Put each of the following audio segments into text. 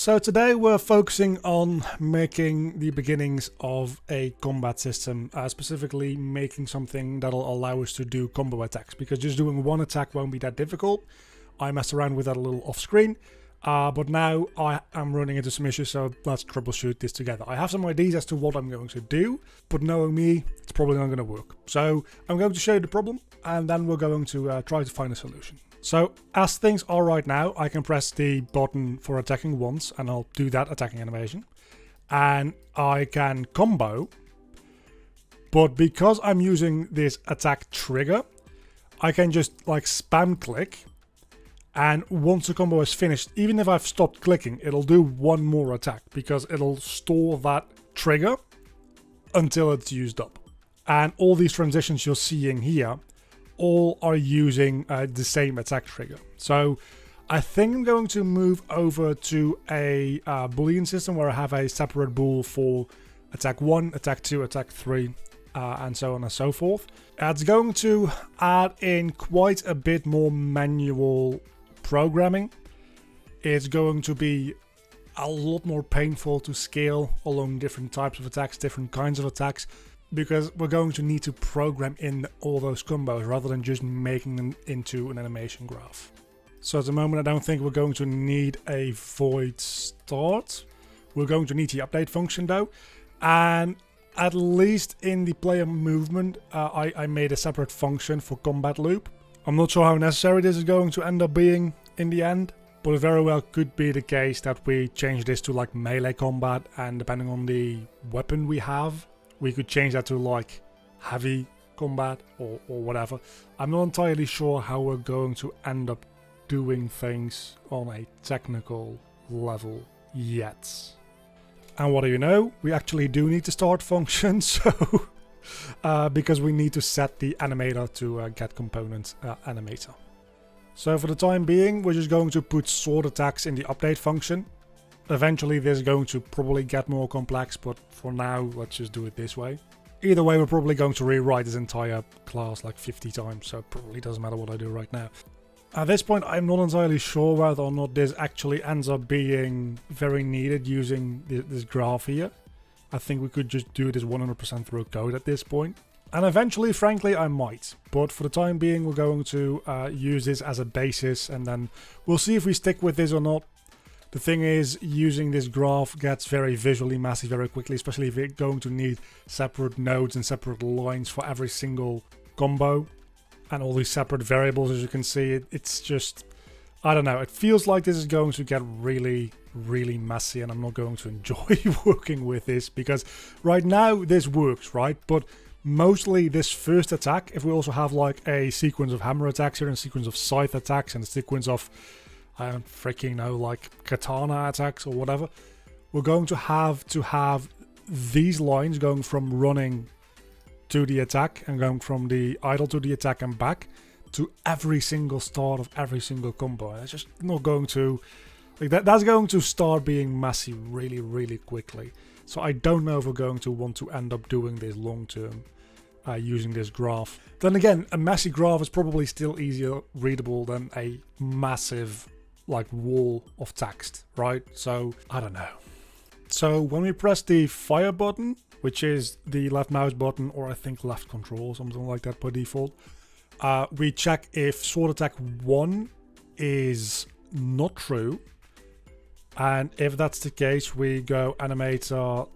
So today we're focusing on making the beginnings of a combat system, specifically making something that'll allow us to do combo attacks, because just doing one attack won't be that difficult. I messed around with that a little off screen, but now I am running into some issues, so let's troubleshoot this together. I have some ideas as to what I'm going to do, but knowing me, it's probably not going to work. So I'm going to show you the problem, and then we're going to try to find a solution. So as things are right now, I can press the button for attacking once and I'll do that attacking animation. And I can combo, but because I'm using this attack trigger, I can just like spam click, and once the combo is finished, even if I've stopped clicking, it'll do one more attack because it'll store that trigger until it's used up. And all these transitions you're seeing here all are using the same attack trigger. So I think I'm going to move over to a Boolean system where I have a separate bool for attack 1, attack 2, attack 3, and so on and so forth. It's going to add in quite a bit more manual programming. It's going to be a lot more painful to scale along different types of attacks, different kinds of attacks, because we're going to need to program in all those combos rather than just making them into an animation graph. So at the moment I don't think we're going to need a void start. We're going to need the update function though, and at least in the player movement I made a separate function for combat loop. I'm not sure how necessary this is going to end up being in the end, but it very well could be the case that we change this to like melee combat, and depending on the weapon we have, we could change that to like heavy combat or whatever. I'm not entirely sure how we're going to end up doing things on a technical level yet. And what do you know? We actually do need to start function, so because we need to set the animator to get component animator. So for the time being, we're just going to put sword attacks in the update function. Eventually this is going to probably get more complex, but for now let's just do it this way. Either way, we're probably going to rewrite this entire class like 50 times, so it probably doesn't matter what I do right now. At this point I'm not entirely sure whether or not this actually ends up being very needed using this graph here. I think we could just do this 100% through code at this point. And eventually, frankly, I might. But for the time being, we're going to use this as a basis, and then we'll see if we stick with this or not. The thing is, using this graph gets very visually messy very quickly, especially if we're going to need separate nodes and separate lines for every single combo. And all these separate variables, as you can see, it's just, I don't know, it feels like this is going to get really, really messy, and I'm not going to enjoy working with this, because right now this works, right? But mostly this first attack, if we also have like a sequence of hammer attacks here and a sequence of scythe attacks and a sequence of, I don't freaking know, like katana attacks or whatever, we're going to have these lines going from running to the attack and going from the idle to the attack and back to every single start of every single combo. It's just not going to, like that's going to start being messy really, really quickly. So I don't know if we're going to want to end up doing this long term using this graph. Then again, a messy graph is probably still easier readable than a massive like wall of text, right? So I don't know. So when we press the fire button, which is the left mouse button, or I think left control or something like that by default, we check if sword attack 1 is not true. And if that's the case, we go animator,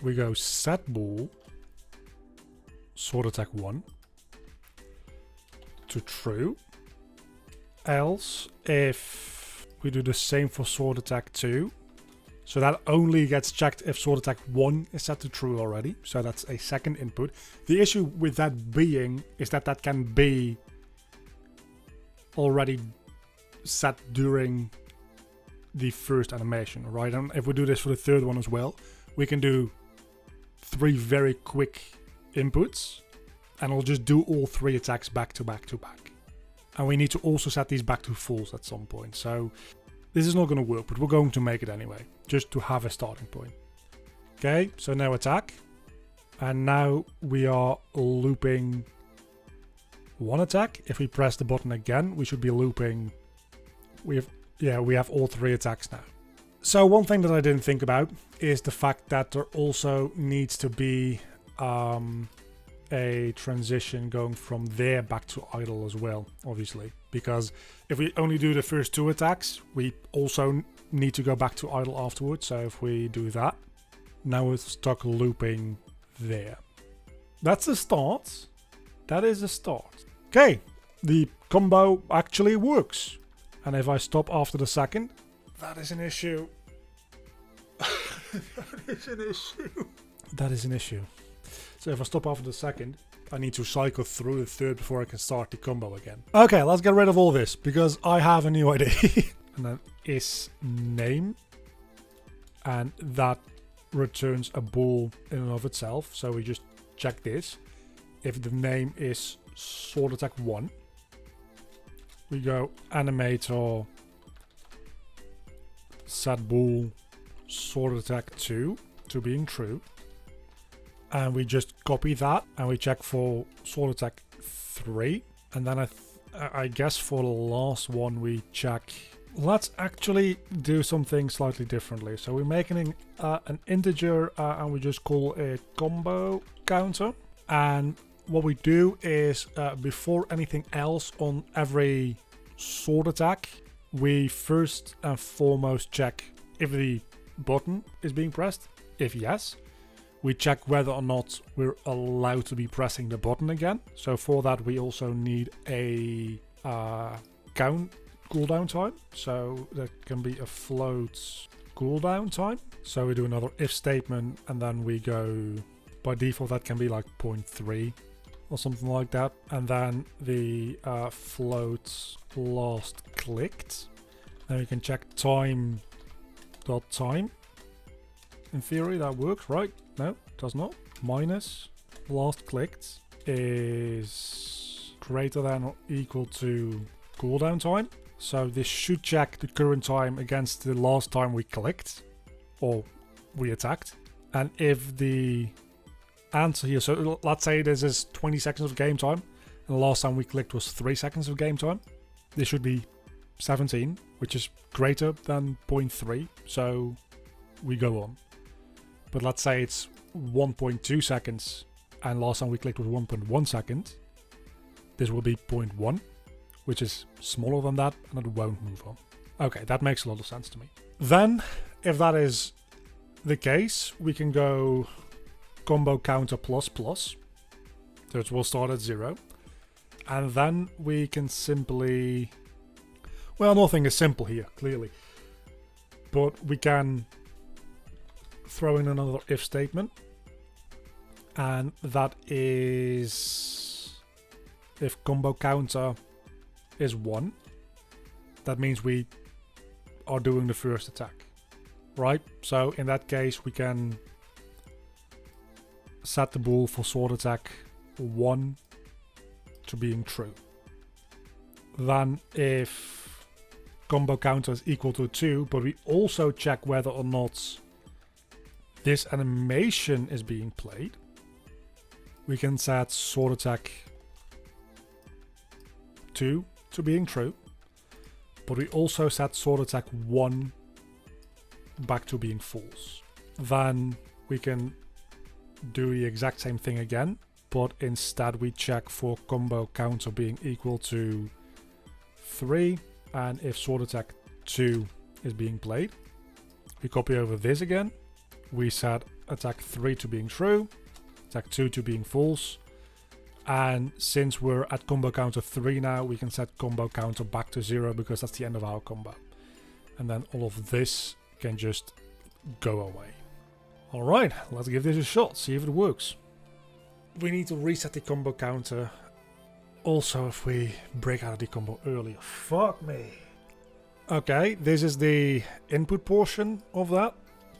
we go set bool, sword attack 1 to true. Else, if we do the same for sword attack 2, so that only gets checked if sword attack 1 is set to true already. So that's a second input. The issue with that being is that that can be already set during the first animation, right? And if we do this for the third one as well, we can do 3 very quick inputs, and it'll just do all 3 attacks back to back to back. And we need to also set these back to false at some point. So this is not going to work, but we're going to make it anyway, just to have a starting point. Okay, so now attack. And now we are looping one attack. If we press the button again, we should be looping. We have all 3 attacks now. So one thing that I didn't think about is the fact that there also needs to be a transition going from there back to idle as well, obviously. Because if we only do the first 2 attacks, we also need to go back to idle afterwards. So if we do that, now we're stuck looping there. That's a start. That is a start. Okay, the combo actually works. And if I stop after the second, that is an issue. That is an issue. That is an issue. So if I stop after the second, I need to cycle through the third before I can start the combo again. Okay, let's get rid of all this because I have a new idea. And then is name. And that returns a bool in and of itself. So we just check this. If the name is sword attack 1, we go animator set bool sword attack 2 to being true. And we just copy that and we check for sword attack 3. And then I guess for the last one we check. Let's actually do something slightly differently. So we're making an integer and we just call it combo counter. And what we do is before anything else on every sword attack, we first and foremost check if the button is being pressed. If yes, we check whether or not we're allowed to be pressing the button again. So for that, we also need a cooldown time. So that can be a float cooldown time. So we do another if statement and then we go, by default, that can be like 0.3 or something like that. And then the float last clicked. Then we can check time. In theory that works, right? No, does not. Minus last clicked is greater than or equal to cooldown time. So this should check the current time against the last time we clicked or we attacked. And if the answer here, so let's say this is 20 seconds of game time and the last time we clicked was 3 seconds of game time. This should be 17, which is greater than 0.3, so we go on. But let's say it's 1.2 seconds and last time we clicked was 1.1 second. This will be 0.1, which is smaller than that, and it won't move on. Okay, that makes a lot of sense to me. Then, if that is the case, we can go combo counter plus plus. So it will start at 0. And then we can simply... Well, nothing is simple here, clearly. But we can throw in another if statement. And that is... If combo counter is 1, that means we are doing the first attack. Right? So in that case, we can set the bool for sword attack 1 to being true. Then if combo counter is equal to 2, but we also check whether or not this animation is being played, we can set sword attack 2 to being true, but we also set sword attack 1 back to being false. Then we can do the exact same thing again, but instead we check for combo counter being equal to 3, and if sword attack 2 is being played, we copy over this again, we set attack 3 to being true, attack 2 to being false, and since we're at combo counter 3 now, we can set combo counter back to 0 because that's the end of our combo. And then all of this can just go away. Alright, let's give this a shot, see if it works. We need to reset the combo counter. Also, if we break out of the combo earlier. Fuck me. Okay, this is the input portion of that.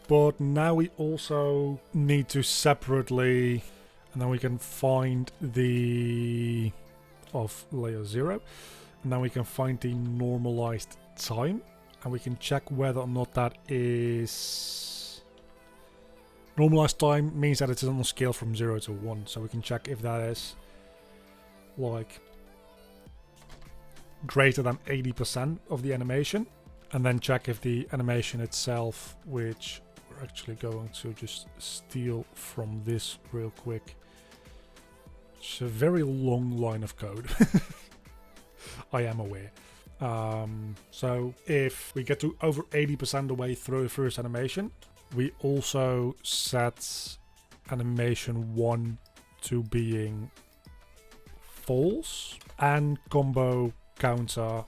But now we also need to separately... And then we can find the... of layer 0. And then we can find the normalized time. And we can check whether or not that is... Normalized time means that it's on a scale from 0 to 1. So we can check if that is... like greater than 80% of the animation, and then check if the animation itself, which we're actually going to just steal from this real quick. It's a very long line of code. I am aware. So if we get to over 80% the way through the first animation, we also set animation 1 to being false and combo counter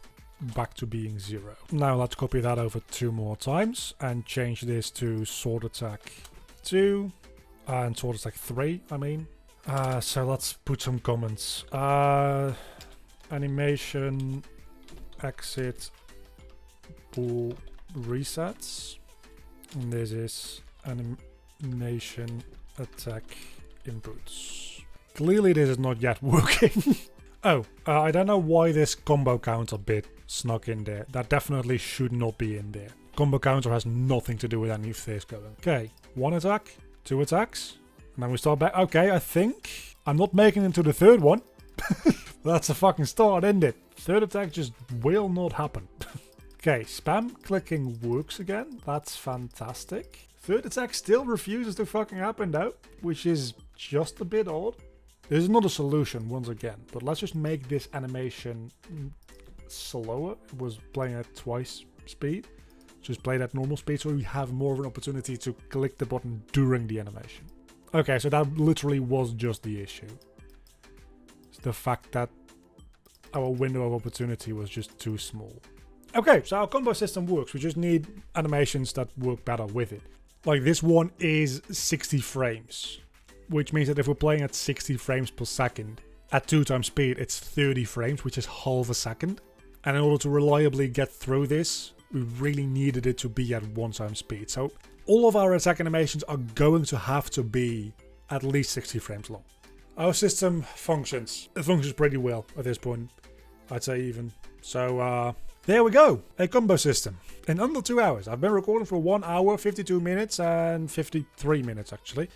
back to being 0. Now let's copy that over 2 more times and change this to sword attack 2 and sword attack 3, I mean. So let's put some comments. Animation exit bool resets. And this is animation attack inputs. Clearly this is not yet working. I don't know why this combo counter bit snuck in there. That definitely should not be in there. Combo counter has nothing to do with any of this going. Okay, 1 attack, 2 attacks, and then we start back. Okay, I think I'm not making it to the 3rd one. That's a fucking start, isn't it? 3rd attack just will not happen. Okay, spam clicking works again. That's fantastic. 3rd attack still refuses to fucking happen though, which is just a bit odd. This is not a solution once again, but let's just make this animation slower. It was playing at twice speed. Just play it at normal speed so we have more of an opportunity to click the button during the animation. Okay, so that literally was just the issue. It's the fact that our window of opportunity was just too small. Okay, so our combo system works. We just need animations that work better with it. Like this one is 60 frames, which means that if we're playing at 60 frames per second, at 2 times speed, it's 30 frames, which is half a second. And in order to reliably get through this, we really needed it to be at 1 time speed. So all of our attack animations are going to have to be at least 60 frames long. Our system functions. It functions pretty well at this point, I'd say even. So there we go, a combo system in under 2 hours. I've been recording for 1 hour, 52 minutes and 53 minutes actually.